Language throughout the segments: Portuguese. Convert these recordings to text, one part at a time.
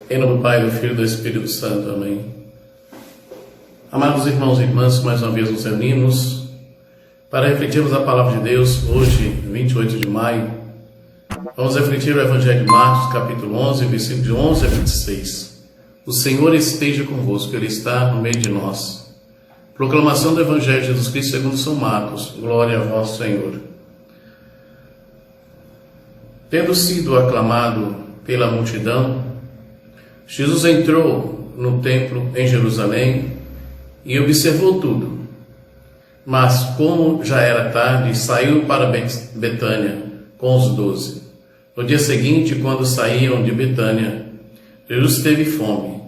Em nome do Pai, do Filho e do Espírito Santo. Amém. Amados irmãos e irmãs, mais uma vez nos reunimos para refletirmos a Palavra de Deus hoje, 28 de maio. Vamos refletir o Evangelho de Marcos, capítulo 11, versículo de 11 a 26. O Senhor esteja convosco, Ele está no meio de nós. Proclamação do Evangelho de Jesus Cristo segundo São Marcos. Glória a vós, Senhor. Tendo sido aclamado pela multidão, Jesus entrou no templo em Jerusalém e observou tudo. Mas, como já era tarde, saiu para Betânia com os 12. No dia seguinte, quando saíam de Betânia, Jesus teve fome.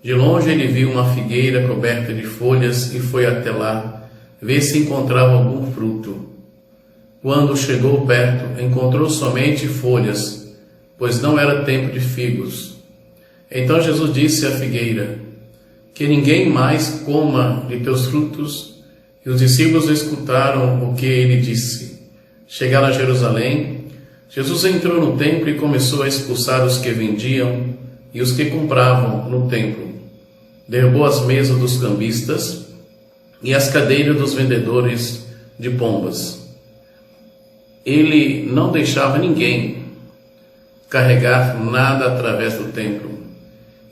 De longe ele viu uma figueira coberta de folhas e foi até lá ver se encontrava algum fruto. Quando chegou perto, encontrou somente folhas, pois não era tempo de figos. Então Jesus disse à figueira: que ninguém mais coma de teus frutos. E os discípulos escutaram o que ele disse. Chegaram a Jerusalém. Jesus entrou no templo e começou a expulsar os que vendiam e os que compravam no templo. Derrubou as mesas dos cambistas e as cadeiras dos vendedores de pombas. Ele não deixava ninguém carregar nada através do templo.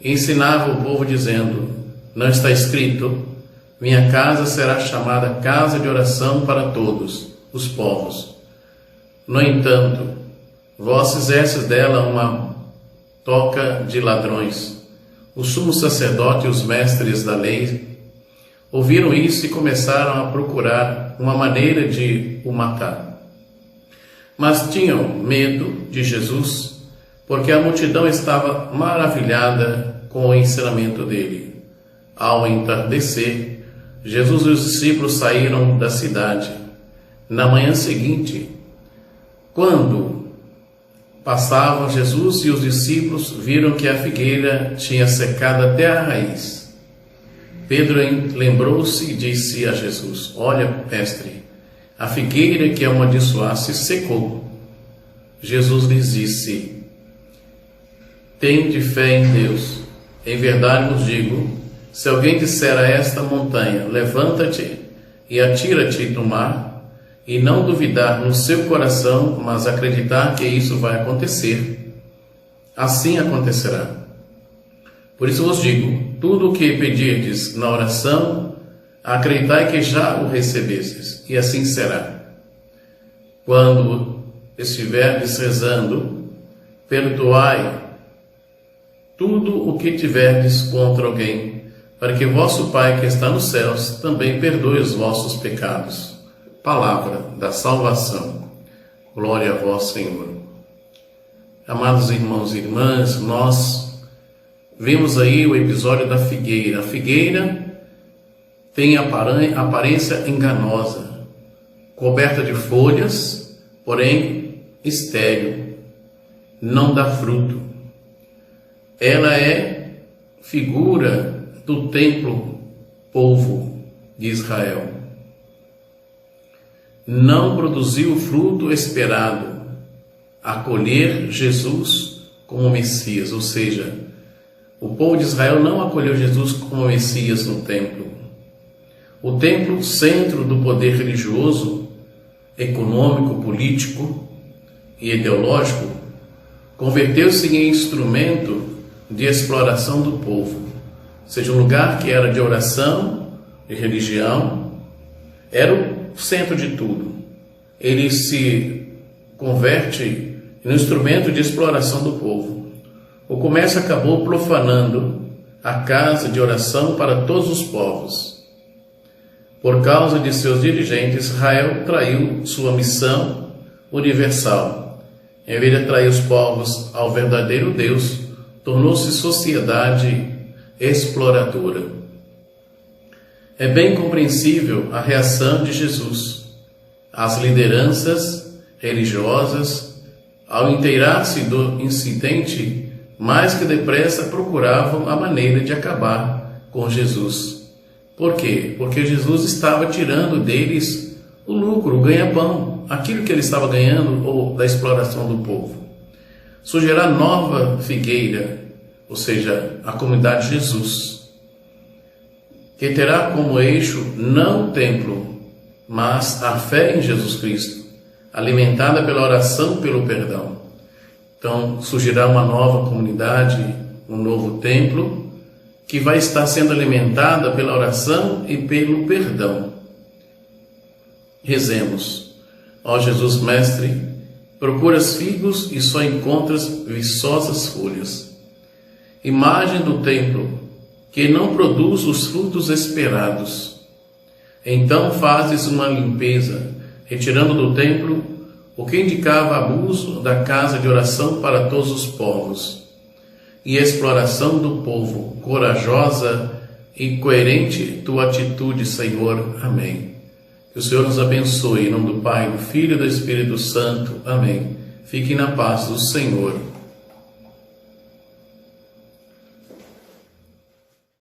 Ensinava o povo dizendo: não está escrito, minha casa será chamada casa de oração para todos os povos. No entanto, vós fizestes dela uma toca de ladrões. O sumo sacerdote e os mestres da lei ouviram isso e começaram a procurar uma maneira de o matar. Mas tinham medo de Jesus, porque a multidão estava maravilhada com o ensinamento dele. Ao entardecer, Jesus e os discípulos saíram da cidade. Na manhã seguinte, quando passavam, Jesus e os discípulos viram que a figueira tinha secado até a raiz. Pedro lembrou-se e disse a Jesus: olha, mestre, a figueira que amaldiçoaste secou. Jesus lhes disse: tende fé em Deus. Em verdade vos digo, se alguém disser a esta montanha: levanta-te e atira-te no mar, e não duvidar no seu coração, mas acreditar que isso vai acontecer, assim acontecerá. Por isso vos digo, tudo o que pedirdes na oração, acreditai que já o recebestes, e assim será. Quando estiverdes rezando, perdoai tudo o que tiverdes contra alguém, para que vosso Pai que está nos céus também perdoe os vossos pecados. Palavra da salvação. Glória a vós, Senhor. Amados irmãos e irmãs, nós vemos aí o episódio da figueira. A figueira tem aparência enganosa, coberta de folhas, porém estéril, não dá fruto. Ela é figura do templo, povo de Israel. Não produziu o fruto esperado, acolher Jesus como Messias, ou seja, o povo de Israel não acolheu Jesus como Messias no templo. O templo, centro do poder religioso, econômico, político e ideológico, converteu-se em instrumento de exploração do povo, ou seja, um lugar que era de oração, de religião, era o centro de tudo. Ele se converte em um instrumento de exploração do povo. O comércio acabou profanando a casa de oração para todos os povos. Por causa de seus dirigentes, Israel traiu sua missão universal. Em vez de atrair os povos ao verdadeiro Deus, tornou-se sociedade exploradora. É bem compreensível a reação de Jesus. As lideranças religiosas, ao inteirar-se do incidente, mais que depressa procuravam a maneira de acabar com Jesus. Por quê? Porque Jesus estava tirando deles o lucro, o ganha-pão, aquilo que ele estava ganhando ou da exploração do povo. Surgirá nova figueira, ou seja, a comunidade de Jesus, que terá como eixo não o templo, mas a fé em Jesus Cristo, alimentada pela oração pelo perdão. Então surgirá uma nova comunidade, um novo templo, que vai estar sendo alimentada pela oração e pelo perdão. Rezemos. Ó Jesus Mestre, procuras figos e só encontras viçosas folhas. Imagem do templo que não produz os frutos esperados. Então fazes uma limpeza, retirando do templo o que indicava abuso da casa de oração para todos os povos e exploração do povo, corajosa e coerente tua atitude, Senhor. Amém. Que o Senhor nos abençoe, em nome do Pai, do Filho e do Espírito Santo. Amém. Fiquem na paz do Senhor.